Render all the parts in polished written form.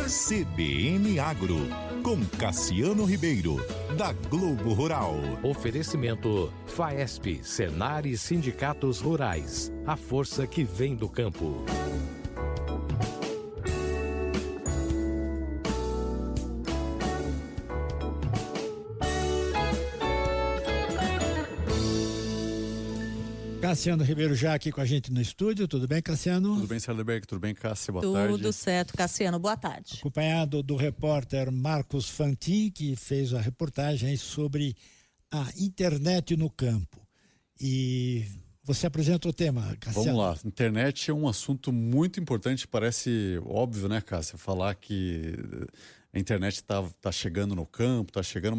CBN Agro, com Cassiano Ribeiro, da Globo Rural. Oferecimento Faesp, Senar e Sindicatos Rurais. A força que vem do campo. Cassiano Ribeiro já aqui com a gente no estúdio. Tudo bem, Cassiano? Tudo bem, Sardeberg? Tudo bem, Cássia? Boa tarde. Tudo certo, Cassiano. Boa tarde. Acompanhado do repórter Marcos Fantin, que fez a reportagem sobre a internet no campo. E você apresenta o tema, Cassiano. Vamos lá. Internet é um assunto muito importante. Parece óbvio, né, Cássia? Falar que a internet está chegando no campo, está chegando,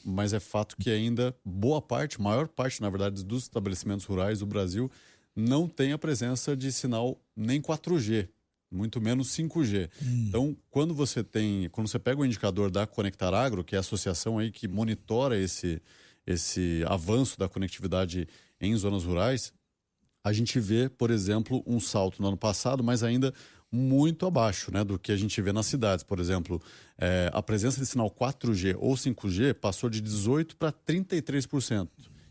mas é fato que ainda boa parte, maior parte, na verdade, dos estabelecimentos rurais do Brasil não tem a presença de sinal nem 4G, muito menos 5G. Então, quando você pega o indicador da Conectar Agro, que é a associação aí que monitora esse avanço da conectividade em zonas rurais, a gente vê, por exemplo, um salto no ano passado, mas ainda muito abaixo, né, do que a gente vê nas cidades. Por exemplo, a presença de sinal 4G ou 5G passou de 18% para 33%.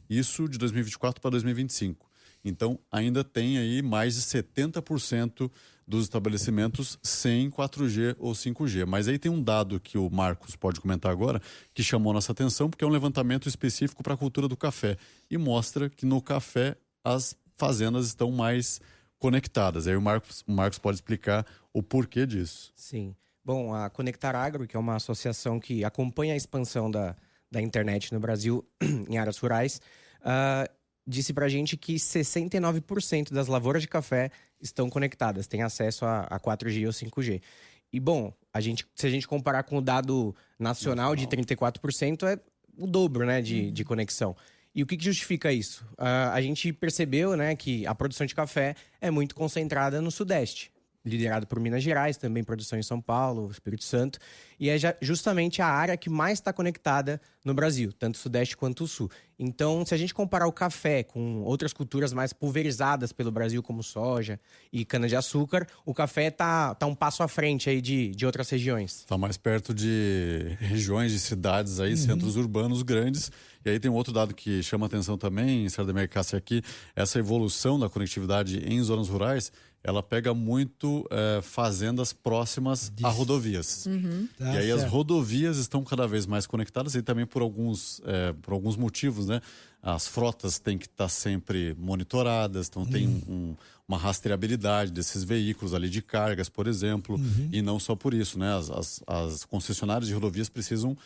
Isso de 2024 para 2025. Então, ainda tem aí mais de 70% dos estabelecimentos sem 4G ou 5G. Mas aí tem um dado que o Marcos pode comentar agora, que chamou nossa atenção, porque é um levantamento específico para a cultura do café. E mostra que no café as fazendas estão mais conectadas. Aí o Marcos pode explicar o porquê disso. Sim. Bom, a Conectar Agro, que é uma associação que acompanha a expansão da internet no Brasil em áreas rurais, disse pra gente que 69% das lavouras de café estão conectadas, têm acesso a 4G ou 5G. E, bom, se a gente comparar com o dado nacional de 34%, é o dobro, né, de conexão. E o que justifica isso? A gente percebeu, né, que a produção de café é muito concentrada no Sudeste, liderado por Minas Gerais, também produção em São Paulo, Espírito Santo, e é justamente a área que mais está conectada no Brasil, tanto o Sudeste quanto o Sul. Então, se a gente comparar o café com outras culturas mais pulverizadas pelo Brasil, como soja e cana-de-açúcar, o café tá um passo à frente aí de outras regiões. Está mais perto de regiões, de cidades aí, centros urbanos grandes. E aí tem um outro dado que chama atenção também, Sardeberg, Cássia, aqui, essa evolução da conectividade em zonas rurais, ela pega muito fazendas próximas a rodovias. Tá, e aí certo. as rodovias estão cada vez mais conectadas e também por alguns motivos, né? As frotas têm que estar sempre monitoradas, então tem uma rastreabilidade desses veículos ali de cargas, por exemplo, e não só por isso, né? As concessionárias de rodovias precisam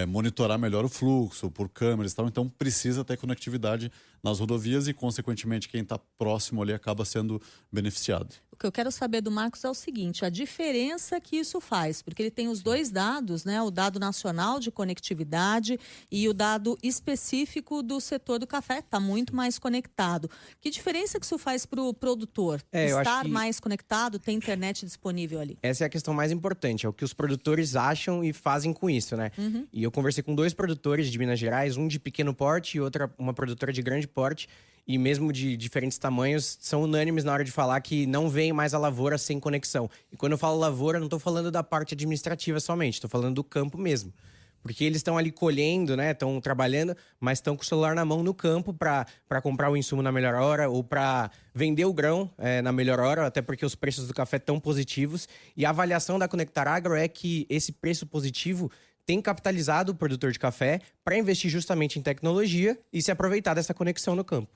monitorar melhor o fluxo por câmeras e tal, então precisa ter conectividade nas rodovias e, consequentemente, quem está próximo ali acaba sendo beneficiado. O que eu quero saber do Marcos é o seguinte, a diferença que isso faz, porque ele tem os dois dados, né? O dado nacional de conectividade e o dado específico do setor do café, está muito mais conectado. Que diferença que isso faz para o produtor? Estar mais conectado, ter internet disponível ali? Essa é a questão mais importante, é o que os produtores acham e fazem com isso, né? E eu conversei com 2 produtores de Minas Gerais, um de pequeno porte e outra uma produtora de grande porte, e mesmo de diferentes tamanhos, são unânimes na hora de falar que não vem mais a lavoura sem conexão. E quando eu falo lavoura, não estou falando da parte administrativa somente, estou falando do campo mesmo. Porque eles estão ali colhendo, né? Estão trabalhando, mas estão com o celular na mão no campo para comprar o insumo na melhor hora ou para vender o grão na melhor hora, até porque os preços do café estão positivos. E a avaliação da Conectar Agro é que esse preço positivo tem capitalizado o produtor de café para investir justamente em tecnologia e se aproveitar dessa conexão no campo.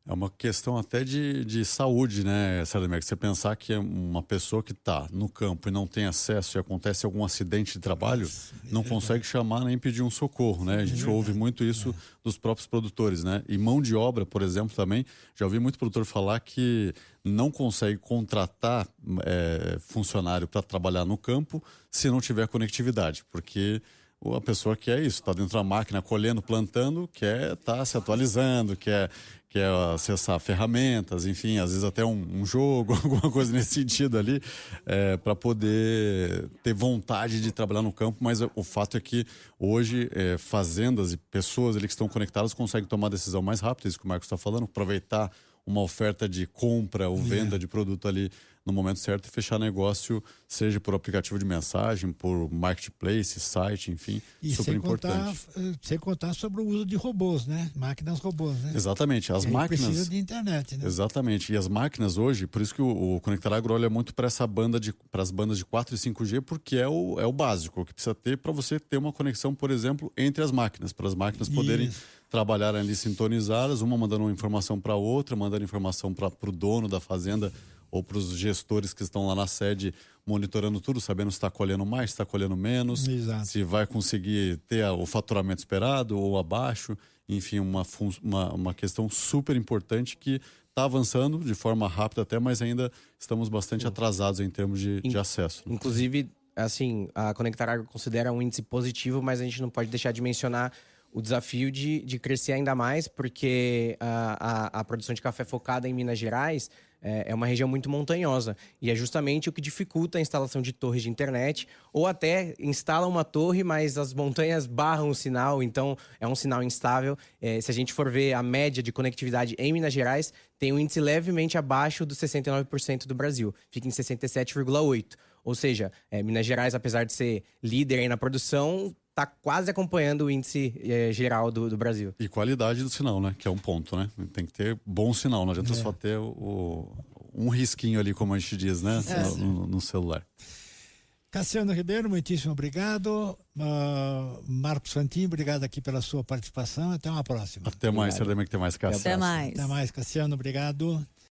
É uma questão até de saúde, né, Sardeberg? Você pensar que uma pessoa que está no campo e não tem acesso e acontece algum acidente de trabalho, não consegue chamar nem pedir um socorro, né? A gente ouve muito isso dos próprios produtores, né? E mão de obra, por exemplo, também, já ouvi muito produtor falar que não consegue contratar funcionário para trabalhar no campo se não tiver conectividade, porque a pessoa quer isso, está dentro da máquina, colhendo, plantando, quer estar se atualizando, quer acessar ferramentas, enfim, às vezes até um jogo, alguma coisa nesse sentido ali, para poder ter vontade de trabalhar no campo. Mas o fato é que hoje fazendas e pessoas ali que estão conectadas conseguem tomar a decisão mais rápida, isso que o Marcos está falando, aproveitar uma oferta de compra ou venda de produto ali no momento certo e fechar negócio, seja por aplicativo de mensagem, por marketplace, site, enfim, E super importante. sem contar sobre o uso de robôs, né? Máquinas robôs, né? Exatamente, as E aí máquinas... precisa de internet, né? Exatamente. E as máquinas hoje, por isso que o Conectar Agro olha muito para as bandas de 4 e 5G, porque é o básico, o que precisa ter para você ter uma conexão, por exemplo, entre as máquinas, para as máquinas poderem trabalhar ali sintonizadas, uma mandando uma informação para a outra, mandando informação para o dono da fazenda ou para os gestores que estão lá na sede, monitorando tudo, sabendo se está colhendo mais, se está colhendo menos, Exato. se vai conseguir ter o faturamento esperado ou abaixo. Enfim, uma questão super importante que está avançando de forma rápida até, mas ainda estamos bastante atrasados em termos de acesso. Inclusive, assim, a Conectar Agro considera um índice positivo, mas a gente não pode deixar de mencionar o desafio de crescer ainda mais, porque a produção de café focada em Minas Gerais é uma região muito montanhosa. E é justamente o que dificulta a instalação de torres de internet, ou até instala uma torre, mas as montanhas barram o sinal, então é um sinal instável. Se a gente for ver a média de conectividade em Minas Gerais, tem um índice levemente abaixo dos 69% do Brasil, fica em 67,8%. Ou seja, Minas Gerais, apesar de ser líder aí na produção, está quase acompanhando o índice geral do Brasil. E qualidade do sinal, né? Que é um ponto, né? Tem que ter bom sinal, não adianta só ter um risquinho ali, como a gente diz, né? No celular. Cassiano Ribeiro, muitíssimo obrigado. Marcos Fantin, obrigado aqui pela sua participação. Até uma próxima. Até mais, certamente que tem mais, Cássio. Até mais. Até mais, Cassiano, obrigado.